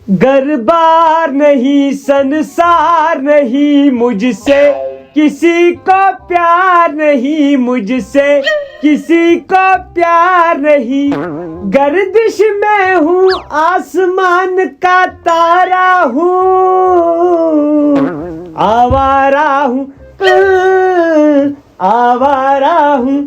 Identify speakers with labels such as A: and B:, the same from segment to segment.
A: گر بار نہیں سنسار نہیں مجھ سے کسی کو پیار نہیں مجھ سے کسی کو پیار نہیں گردش میں ہوں آسمان کا تارا ہوں آوارہ ہوں آوارہ ہوں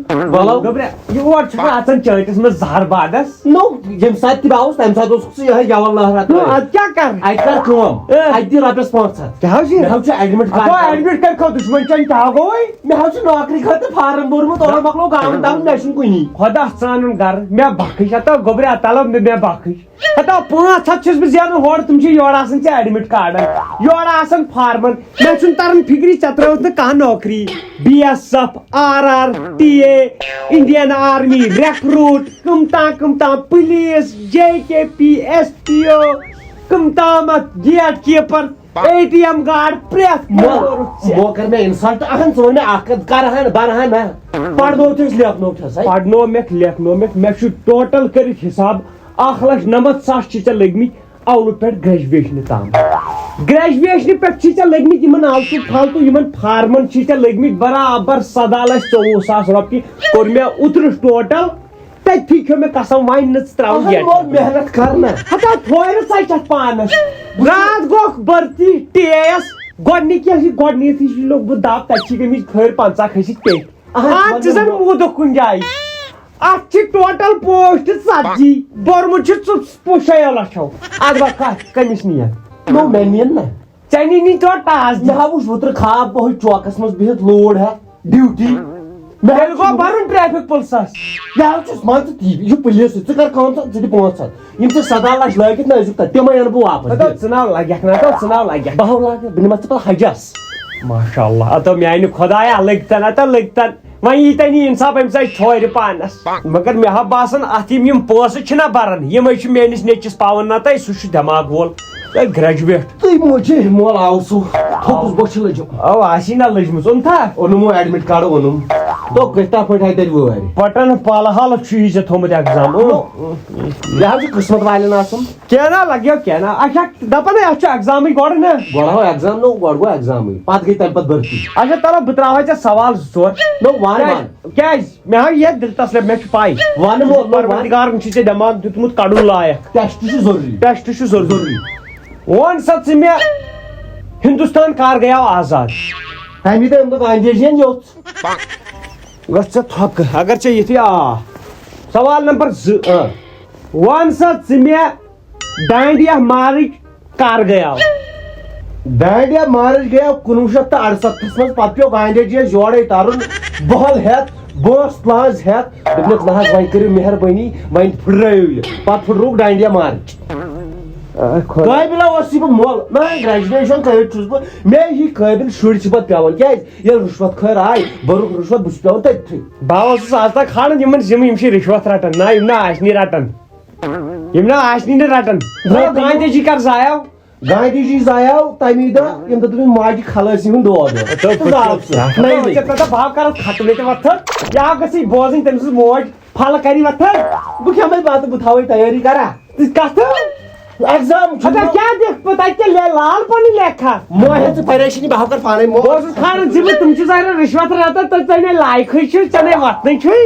A: یہ اور اچان چٲٹِس منٛز زہر بادس
B: نو یم سات تہِ آوُس تمہِ ساتہٕ اوسُکھ ژٕ یِہے جوان لہرات
A: اد کیا کر
B: اتہِ کر کٲم اتہِ دِ رۄپیس 500
A: کیا
B: مےٚ حظ چھُ ایڈمٹ
A: ایڈمٹ کر کھو دشمن چن کیا گوٚوے
B: مےٚ حظ چھُ نوکری خٲطرٕ فارم بوٚرمُت اور مۄکلو گامن تام مےٚ چھُنہٕ کُنی
A: خدا ژانُن گرٕ مےٚ بخش ہتا گوٚبرا تلو مےٚ بخش ہتا 500 چھُس بہٕ زینان ہورٕ تِم چھِ یورٕ آسان ژےٚ ایڈمٹ کارڈن یورٕ آسان فارمن مےٚ چھُنہٕ تران فکری ژےٚ ترٲوتھ نہٕ کانٛہہ نوکری BSF RR TA Indian army recruit cum تام پولیس JKP SPO کم تامتھ گیٹ کیپر ATM گارڈ پرٛٮ۪تھ
B: مو کر مےٚ انسلٹ اہن ژٕ ون مےٚ اکھ کتھ کرہن برہن نہ پرنو تھس لیکھنو تھس
A: پرنومکھ لیکھنومکھ مےٚ چھُ ٹوٹل کٔرِتھ حساب 1,90,000 چھِ ژےٚ لٔگمٕتۍ اولہٕ پٮ۪ٹھ گریجویشنہِ تام گریجویشنہِ پٮ۪ٹھ چھِ ژےٚ لٔگمٕتۍ یِمن آلتو فالتو یِمن فارمن چھِ ژےٚ لٔگمٕتۍ برابر 17,24,000 رۄپیہِ کوٚر مےٚ اوترٕ ٹوٹل تٔتھی کھیوٚو مےٚ قسم وۄنۍ نہٕ ژٕ تراوُن
B: محنت کر نہ
A: ہتا تھوڑ ژَچ اتھ پانس راتھ گوٚو بھرتی TAS گۄڈنیتھٕے لوٚگ بہٕ دب تتہِ چھِ گٔمٕتۍ خٲر 50 کھٔسِتھ پیٚٹھۍ ژٕ زن موٗدُکھ کُنہِ جایہِ اتھ چھِ ٹوٹل پوسٹ 40 بوٚرمُت چھُ 6 لچھو ادٕ وقت کٔمِس نِیَن
B: نو مےٚ نِیَن نہ
A: ژےٚ نی نی تو ٹاس
B: مےٚ ہا وُچھ اوترٕ خاب بہٕ ہوٚتھ چوکس منٛز بِہِتھ لوڈ ہٮ۪تھ ڈیوٹی
A: تیٚلہِ گوٚو بھرُن ٹریفک پُلسس
B: مےٚ حظ چھُس مان ژٕ تی یہِ چھُ پُلیٖس ژٕ کر کٲم ژٕ دِ 500 یِم ژےٚ 17 لچھ لٲگِتھ نہ ٲسِکھ تتہِ تِمے اَنہٕ بہٕ واپس
A: ژٕناو لگٮ۪کھ نہ ژٕناو لگٮ۪کھ
B: بہٕ لاگہٕ بہٕ نِمتھ ژٕ پتہٕ حجس
A: ماشاء اللہ اتو میانہِ خۄدایا لٔگتن اتو لٔگتن وۄنۍ ییٖتن یہِ انصاف أمِس آیہِ ٹھورِ پانس مگر مےٚ ہا باسان اتھ یِم پونٛسہٕ چھِنہ بران یِمے چھِ میٲنِس نیٚچِس پاون نتہٕ سُہ چھُ دٮ۪ماغ وول گریجویٹ
B: تُہۍ موجی مول آو سُہ تھوٚکُس بٔچھِ لٔجِم
A: او آسی نہ لٔجمٕژ اوٚنتھا
B: اوٚنُم ایڈمٹ کارڈ اوٚنُم دوٚپ کٔژتام پٲٹھۍ آیہِ تیٚلہِ وٲرۍ
A: پٹن پالہٕ حال چھُے ژےٚ تھوٚمُت ایٚگزام
B: یہِ حظ چھُ قٕسمت والٮ۪ن آسان
A: کینٛہہ نہ لگیو کینٛہہ نہ اچھا دپان اتھ چھُ ایٚگزامٕے گۄڈٕ نہ
B: گۄڈٕ آو ایٚگزام نو گۄڈٕ گوٚو ایٚگزامٕے پتہٕ گٔے تمہِ پتہٕ بھرتی
A: اچھا چلو بہٕ تراوے ژےٚ سوال 2-4
B: نو ون
A: کیازِ مےٚ ہاو یتھ دلچسپ مےٚ چھُ پاے
B: ون
A: پروردگارن چھُ ژےٚ دٮ۪ماغ دیُتمُت کڑُن لایق
B: ٹیسٹ چھُ ضروٗری
A: ٹیسٹ چھُ ضروٗری وون سا ژٕ مےٚ ہندوستان کر گٔیاو آزاد
B: تمہِ دۄہ امہِ دۄہ گاندھی جی ین یوٚژھ
A: گژھ ژےٚ تھۄکہٕ اگر ژےٚ یِتھُے سوال نمبر 2 ون سا ژٕ مےٚ ڈانڈیا مارٕچ کر گٔیاو
B: ڈانڈیا مارٕچ گٔیاو 1968 منٛز پتہٕ پیوٚو گاندھی جی یس یورے ترُن بۄہل ہٮ۪تھ بٲنس پلانس ہٮ۪تھ دوٚپنکھ نہ حظ وۄنۍ کٔرِو مہربٲنی وۄنۍ پھٕٹرٲیِو یہِ پتہٕ پھٕٹرووُکھ ڈانڈیا مارٕچ قٲبلہ اوسُے بہٕ مول نہ گریجویشن کٔرِتھ چھُس بہٕ مےٚ ہی قٲبل شُرۍ چھِ پتہٕ پیوان کیازِ ییٚلہِ رُشوت خٲر آیہِ بٔرُکھ رُشوت بہٕ چھُس پیوان تٔتھٕے
A: بہٕ اوسُس آز تک کھالان یِمن یِم چھِ رِشوت رٹان نہ یِم نہ آسنی رٹان یِم نہ آسنی نہٕ رٹان گاندھی جی کر زایاو
B: گاندھی جی زایاو تمی دۄہ ییٚمہِ دۄہ تٔمِس ماجہِ خلٲسی ہُنٛد دود
A: بہٕ کرٕ کھٹہٕ تہِ وتھر یہِ آو گژھِ بوزٕنۍ تٔمۍ سٕنٛز موج پھلہٕ کری وتھر
B: بہٕ کھٮ۪مے بتہٕ بہٕ تھاوے تیٲری کرا
A: کتھ
B: ایگزام
A: کیٛاہ دِکھ بہٕ تتہِ لال پنٕنۍ لیکھا
B: موہے ژٕ پریشٲنی بہٕ ہاو کر پانے
A: بہٕ اوسُس کھالان ژٕ تِم چھِ ظٲہر رِشوت رٹان تہٕ ژےٚ نے لایقٕے چھُ ژےٚ نے وتھنٕے چھُے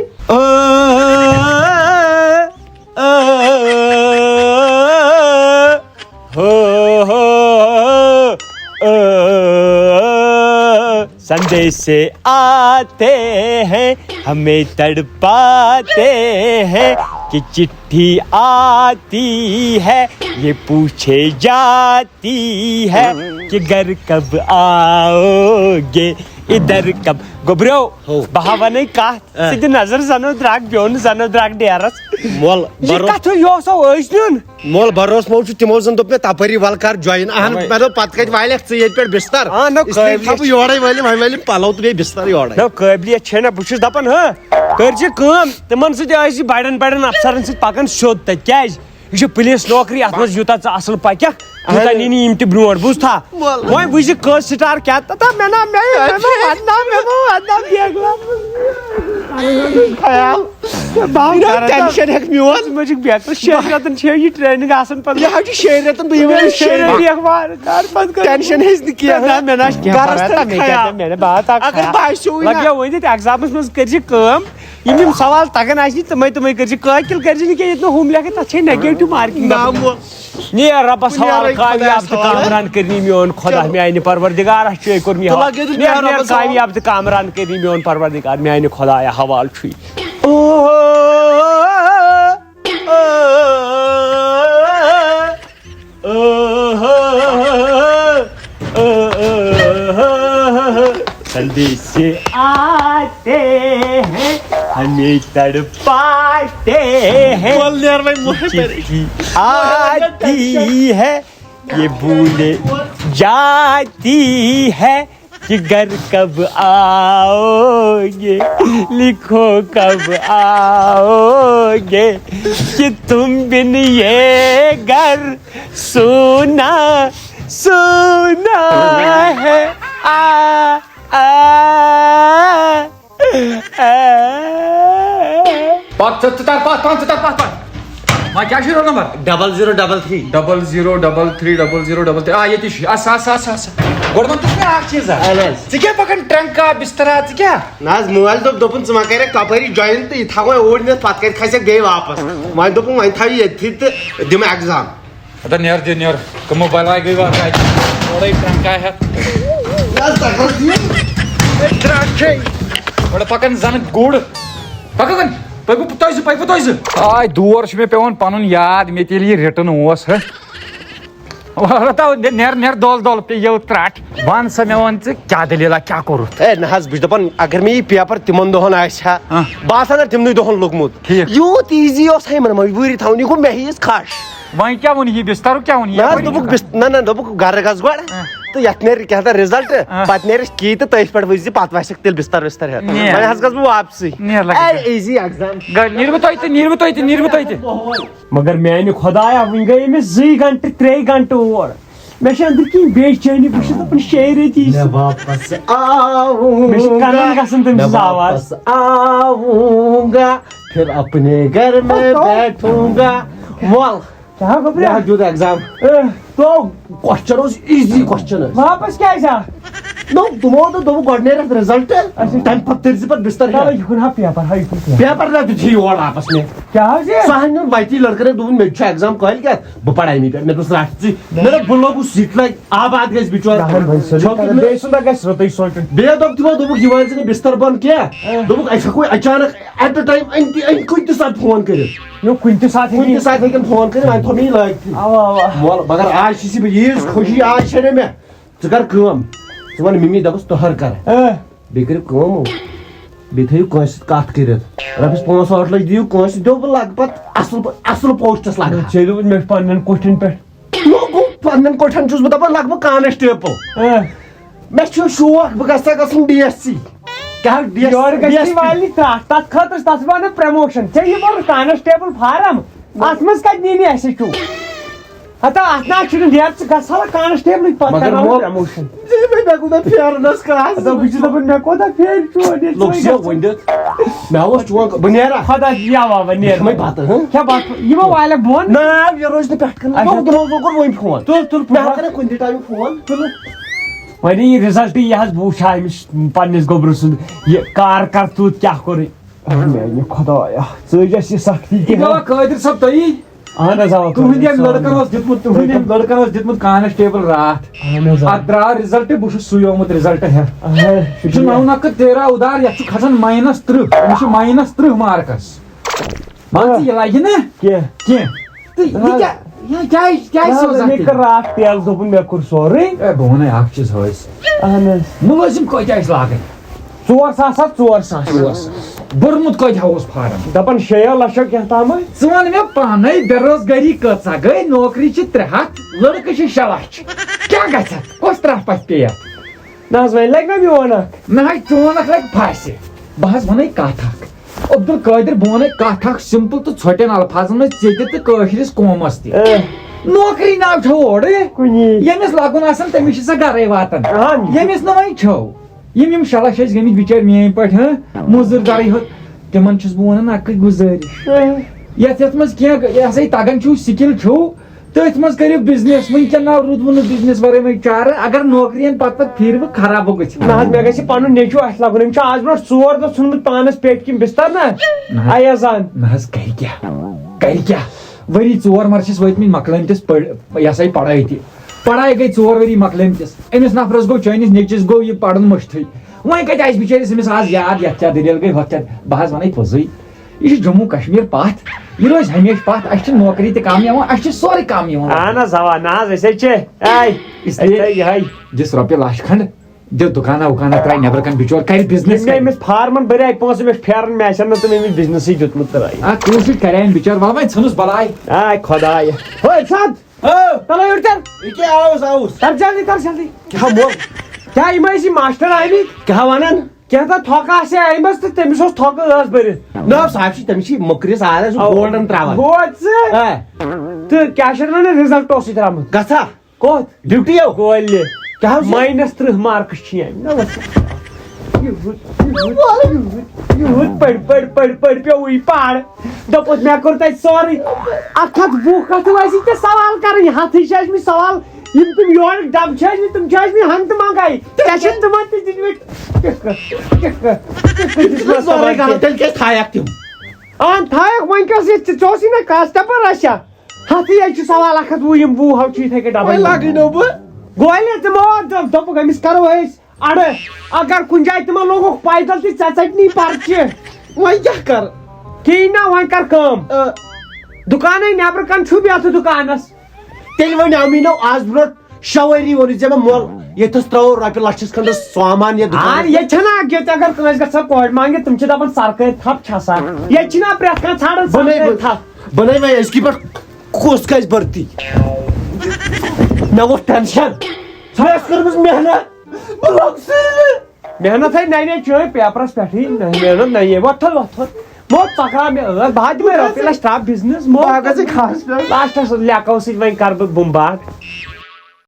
A: سندیش سے آتے ہیں ہمیں تڑپاتے ہیں کہ چٹھی آتی ہے یہ پوچھے جاتی ہے کہ گھر کب آؤ گے ادھر کب گوبریو بہٕ ہا ونے کتھ ژٕ دِ نظر زنو درٛاکھ بیوٚن زنو درٛاکھ ڈیرس
B: مول
A: یہِ کتھ یہِ اوسو ٲسۍ نیُن
B: مول بروس مول چھُ تِمو زن دوٚپ مےٚ تپٲری ول کر جوین اہن مےٚ دوٚپ پتہٕ کتہِ والکھ ژٕ ییٚتہِ پٮ۪ٹھ بستر بہٕ یورے وٲلِم وۄنۍ وٲلِم پلو تہٕ بیٚیہِ بستر یورے
A: نو قٲبلیت چھے نہ بہٕ چھُس دپان کٔرۍ زِ کٲم تِمن سۭتۍ ٲسۍ زِ بڑٮ۪ن افسرن سۭتۍ پکان سیوٚد تتہِ کیازِ یہ پولیس نوکری ات مز یوتہ ژٕ اصل پکیکھ تیوٗتاہ نی یم تہِ برونٛٹھ بوٗزتھا وۄنۍ بوٗزِ کٔژ سٹار کیٛاہ تتا مےٚ نا
B: ٹینشن ہیٚکہِ میون
A: مےٚ چھُ بیٚکر 6 رٮ۪تن چھِ یہ ٹریننگ آسان پتہٕ
B: یہ حظ چھُ 6 رٮ۪تن بہٕ یِمے 6 رٮ۪تن ٹینشن ہیٚچ نہٕ کینٛہہ
A: مےٚ نا مےٚ بات
B: اگر باسیو
A: لگیا ؤنِتھ ایگزامس منٛز کٔرزِ کٲم یم سوال تگان آسہِ تِمے کٔرزِ قٲکِل کٔرزِ نہٕ کینٛہہ ییٚتہِ نہٕ ہُم لیکھِ تتھ چھے نیگیٹِو مارکِنگ نیر رۄبس حوالہٕ کامیاب تہٕ کامران کٔرنی میون خۄدا میانہِ پروردگارس چھُے کوٚر مےٚ کامیاب تہٕ کامران کٔرنی میون پروردگار میانہِ خۄدایا حوالہٕ چھُے سندیش آتے ہیں ہمیں تڑپاتے ہیں آتی ہے یہ بھولے جاتی ہے کہ گھر کب آؤ گے لکھو کب آؤ گے کہ تم بن یہ گھر سونا سونا ہے
C: کیا رول نمبر
B: 0033
C: 0033 یہ گوڑ ون تس مےٚ اکھ چیٖز ژٕ کیٛاہ پکان ٹرنکا بسترا ژٕ کیٛاہ
B: نہ حظ موبایل دوٚپُن ژٕ ما کَرکھ تپٲری جوین تہٕ یہِ تھاوَے اوٗرۍ نِتھ پتہٕ کَتہِ کھسکھ بیٚیہِ واپس وۄنۍ دوٚپُن وۄنۍ تھاو ییٚتھی تہٕ دِمہٕ ایگزام
C: ادا نیر دِ نیر موبایل آیہِ گٔے واتہِ تھوڑا ٹرنکا ہٮ۪تھ گۄڈٕ پکان زن گُر پکان پٔکِو آے دور چھُ مےٚ پیوان پنُن یاد مےٚ تہِ ییٚلہِ یہِ رِٹن اوس نیر دول پیٚیو ترٛٹھ ون سا مےٚ ون ژٕ کیٛاہ دٔلیٖلا کیٛاہ کوٚرُتھ
B: ہے نہ حظ بہٕ چھُس دپان اگر مےٚ یہِ پیپر تِمن دۄہن آسہِ ہا بہٕ آسہٕ ہا تِمنٕے دۄہن لوٚگمُت
C: ٹھیٖک
B: یوٗت ایٖزی اوس ہا یِمن مجبوٗری تھاوُن یہِ گوٚو مےٚ ہِیِس کھش
C: وۄنۍ کیٛاہ ووٚن یہِ بسترُک کیٛاہ ووٚن
B: نہ حظ دوٚپُکھ نہ دوٚپُکھ گرٕ گژھ گۄڈٕ تہٕ یتھ نیرِ کیٛاہ تام رِزلٹ پتہٕ نیرِ کی تہٕ تٔتھۍ پٮ۪ٹھ وٕچھ زِ پتہٕ وسکھ تیٚلہِ بستر وستر ہٮ۪تھ وۄنۍ حظ گژھٕ بہٕ واپسٕے ایٖزی ایگزام
C: نیٖر بہٕ تۄہہِ تہِ
A: مگر میانہِ خۄدایا وٕنۍ گٔے أمِس 2 گنٹہٕ 3 گنٹہٕ اور مےٚ چھِ أنٛدرۍ کِنۍ بے چٲنی بہٕ چھُس دپان 6 رٮ۪تی مےٚ چھِ کنن گژھان تٔمۍ سٕنٛز آواز
B: آؤں گا پھر اپنے گھر میں بیٹھوں گا ول
A: کیٛاہ گوٚبرا
B: دیُت ایگزام تو کوسچن اوس ایٖزی کوسچن
A: واپس کیٛازِ آ
B: تِمو دوٚپُکھ گۄڈٕ نیرِ اتھ رِزلٹ تمہِ پتہٕ تٔرزِ پتہٕ بستر
A: یہِ کُن ہا پیپر ہا یہِ کُن
B: پیپر نہ دِتھی یور واپس مےٚ
A: کیٛاہ حظ یہِ
B: سُہ نیوٗن وتی لڑکہٕ دوٚپُن مےٚ چھُ ایگزام کٲلۍ کٮ۪تھ بہٕ پرٕ امی پٮ۪ٹھ مےٚ دوٚپُس رٹھ ژٕ مےٚ دوٚپ بہٕ لوٚگُس یہِ تہِ لگہِ آباد گژھِ بِچور
A: بیٚیہِ سُنٛد گژھِ رُتُے سونٛچُن
B: بیٚیہِ دوٚپ تِمو دوٚپُکھ یہِ وٲلۍ ژٕ نہٕ بستر بنٛد کینٛہہ دوٚپُکھ أسۍ ہٮ۪کو اچانک ایٹ اَ ٹایم أنۍ کُنہِ تہِ ساتہٕ فون کٔرِتھ
A: کُنہِ تہِ ساتہٕ
B: ہیٚکن فون کٔرِتھ وۄنۍ تھوٚو مےٚ یہِ لٲگتھٕے مگر آز چھِ مےٚ ییٖژ خوشی آز چھےٚ نہٕ مےٚ ژٕ کر کٲم ژٕ وَن مِمی دَپُس تٔہر کر بیٚیہِ کٔرِو کٲم بیٚیہِ تھٲیِو کٲنٛسہِ سۭتۍ کتھ کٔرِتھ رۄپیس 5-8 لچھ دِیِو کٲنٛسہِ دِیِو بہٕ لگہٕ پتہٕ اصل پوسٹس لگہٕ
A: ژےٚ دوٚپُتھ مےٚ چھُ پننٮ۪ن کوٹھٮ۪ن پٮ۪ٹھ
B: گوٚو پننٮ۪ن کوٹھٮ۪ن چھُس بہٕ دپان لگہٕ بہٕ کانسٹیبل مےٚ چھُ شوق بہٕ گژھٕ ہا گژھُن DSC
A: یورٕ گژھِ والنہِ ترٛٹھ تتھ خٲطرٕ تتھ ونان پرموشن ژےٚ یہِ بوٚرُتھ کانسٹیبل فارم اتھ منٛز کتہِ نیی اَسہِ چھُ ہتا اتھ نہ چھُنہٕ ڈیر ژٕ گژھ ہا کانسٹیبلٕے پتہٕ کرناوَو پرموشن
B: مےٚ کوٗتاہ پھیرنس کاس
A: بہٕ چھُس دپان مےٚ کوتاہ پھیرِ چون
B: ؤنِتھ مےٚ اوس چون بہٕ نیرا
A: خۄدا یاوا نیرِ
B: بتہٕ
A: کیٛاہ بتہٕ یہِ ما والکھ بۄن
B: ناو یہِ روزِ نہٕ پٮ۪ٹھ کَنہِ تِمو کوٚر وۄنۍ فون
A: تُل
B: مےٚ کَرے کُنہِ تہِ ٹایمہٕ فون
A: وۄنۍ یہِ رِزلٹ یہِ حظ بہٕ وٕچھِ ہا أمِس پننِس گوٚبرٕ سُنٛد یہِ کار کرتوٗت کیٛاہ کوٚرُے میانہِ خۄدایا ژٕج اَسہِ یہِ سختی تہِ
C: قٲدر صٲب تُہی
A: اہن حظ
C: تُہنٛدِ أمۍ لڑکن اوس دیُتمُت کانسٹیبل راتھ اتھ درٛاو رِزلٹ بہٕ چھُس سُے آمُت رِزلٹ ہٮ۪تھ یہِ چھُ 9-13 اُدار یتھ چھُ کھسان -3 أمِس چھُ -3 مارکس مان ژٕ یہِ لگہِ نا کینٛہہ
A: مےٚ کٔر راتھ تیل دوٚپُن مےٚ کوٚر سورُے
C: بہٕ ونے اکھ چیٖز حٲص
A: اہن حظ
C: مُلٲزِم کۭتیاہ ٲسۍ لاگٕنۍ
A: 4 ساس
C: بوٚرمُت کۭتیاہ اوس فارم
A: دپان 6 لچھو کینٛہہ تامٕے
C: ژٕ وَن مےٚ پانے بے روزگٲری کۭژاہ گٔے نوکری چھِ 300 لڑکہٕ چھِ 6 لچھ کیٛاہ گژھِ کۄس ترٛٹھ پتہٕ پیٚیَتھ
A: نہ حظ وۄنۍ لگہِ نا میون اکھ
C: نہ حظ چون اکھ لگہِ پھاسہِ بہٕ حظ ونے کتھ اکھ عبد القادر بہٕ وَنَے کتھ اکھ سمپل تہٕ ژھۄٹٮ۪ن الفاظن منٛز ژےٚ تہِ تہٕ کٲشرِس قومس تہِ نوکری ناو چھو اورٕ ییٚمِس لگُن آسان تٔمِس چھِ سۄ گرے واتان ییٚمِس نہٕ وۄنۍ چھو یِم شلح چھِ أسۍ گٔمٕتۍ بِچٲرۍ میٲنۍ پٲٹھۍ موٚزوٗر گرٕے ہوت تِمن چھُس بہٕ ونان اکٕے گُزٲرِش یتھ منٛز کینٛہہ یہِ ہسا یہِ تگان چھُو سِکِل چھُو تٔتھۍ منٛز کٔرِو بِزنس وٕنکٮ۪ن ناو روٗدوٕ نہٕ بِزنس ورٲے وۄنۍ چارٕ اگر نوکری یِن پتہٕ پھیرٕ بہٕ خرابو گٔژھِتھ
A: نہ حظ مےٚ گژھِ پنُن نیٚچوٗ اَسہِ لگُن أمۍ چھُ آز برونٛٹھ 4 دۄہ ژھُنمُت پانس پیٹہِ کِنۍ بِستر نہ ایازان
C: نہ حظ کرِ کیٛاہ ؤری 4 مرشس وٲتمٕتۍ مۄکلٲمتِس یہِ ہسا یہِ پڑٲے تہِ پڑٲے گٔے 4 ؤری مۄکلٲمتِس أمِس نفرس گوٚو چٲنِس نیٚچوِس گوٚو یہِ پرُن مٔشتھٕے وۄنۍ کتہِ آسہِ بِچٲرِس أمِس آز یاد یتھ کیٛاہ دٔلیٖل گٔے ہۄتھ کیٛاہ بہٕ حظ ونے پوٚزُے یہ چھُ جموں کشمیر پتھ یہ روزِ ہمیشہِ پتھ اسہِ چھِ نوکری تہِ کم یِوان اسہِ چھِ سورُے کم یِوان
A: اہن حظ اوا نہ حظ أسۍ حظ چھِ یِہے
C: دِس رۄپیہِ لچھ کھنڈ دِ دُکانا وُکانا ترٛایہِ نیبرٕ کن بِچور کرِ بِزنس
A: مےٚ أمِس فارمن بَرے پونٛسہٕ مےٚ چھُ پھیران مےٚ آسن نہٕ تِم أمِس بِزنسٕے دیُتمُت ترٛٲیِتھ
C: کٲشِر کرے بِچور وۄنۍ وۄنۍ ژھٕنُس بلاے
A: آے خۄدایا ہو سد چلو یورٕ
B: آوُس
A: کر جلدی کر جلدی کیٛاہ یِم ٲسۍ یہِ ماسٹر آمٕتۍ
B: کیٛاہ ونان
A: کینٛہہ تہٕ تھۄکہٕ آسہِ أمِس تہٕ تٔمِس اوس تھۄکہٕ ٲس بٔرِتھ
B: نہ صاحب چھِ تٔمِس چھِ مٔکرِس آز گولڈن تراوان
A: گوٚو ژٕ تہٕ کیٛاہ چھِ ونان رِزلٹ اوسُے درٛامُت
B: گژھا
A: کوٚت
B: ڈیوٹی
A: کولہِ
B: کیٛاہ
A: -30 مارکس چھِ یوٗت پٔرۍ پیوٚوُے پاڑ دوٚپُت مےٚ کوٚر تَتہِ سورُے 120 کتھٕ ٲسی ژےٚ سوال کرٕنۍ ہتھٕے چھِ ٲسمٕتۍ سوال یِم تِم یورٕ ڈبہٕ چھِ ٲسمٕتۍ تِم چھِ ٲسمٕتۍ ہن تہٕ منٛگاے ژےٚ چھِ تِمن تہِ
B: تیٚلہِ کیٛازِ تھایکھ تِم
A: تھایکھ وۄنۍ کیٛاہ ژےٚ اوسُے نہ کاسٹپر آسیا ہتھٕے حظ چھِ سوال 120 چھِ یِتھے کٔنۍ ڈبہٕ
B: لگٲنو بہٕ
A: گولہِ تِمو دوٚپُکھ أمِس کرو أسۍ اڑٕ اگر کُنہِ جایہِ تِمن لوگُکھ پیدل تہِ ژےٚ ژٹنی پرچہِ
B: وۄنۍ کیٛاہ کر
A: کِہیٖنۍ نہ وۄنۍ کر کٲم دُکانے نیبرٕ کن چھُ بیتھٕ دُکانس
B: تیٚلہِ وۄنۍ مینو آز برونٛٹھ 6 ؤری ووٚنُے ژےٚ مےٚ مول ییٚتھس ترٛاوو رۄپیہِ لچھس کھنڈس سامان
A: ییٚتہِ چھنہ ییٚتہِ اگر کٲنٛسہِ گژھان کورِ مانگہِ تِم چھِ دپان سرکٲرۍ تھپھ چھسان ییٚتہِ چھِنہ پرٮ۪تھ کانٛہہ ژھانڈان سرکٲرۍ تھپھ
B: بنٲے وۄنۍ أزکہِ پٮ۪ٹھ کُس گژھِ بھرتی مےٚ ووٚتھ ٹینشن ژٕ ٲس کٔرمٕژ محنت بہٕ لوٚگ
A: محنت ہے نَیہِ چٲنۍ پیپرس پٮ۪ٹھٕے محنت نَیے وۄتھُن مو پکرا مےٚ ٲس بہٕ ہا دِمے رۄپیہِ لچھ ترٛاو بِزنس مو
B: خاص
A: لاسٹس لیٚکو سۭتۍ وۄنۍ کرٕ بہٕ بُمبار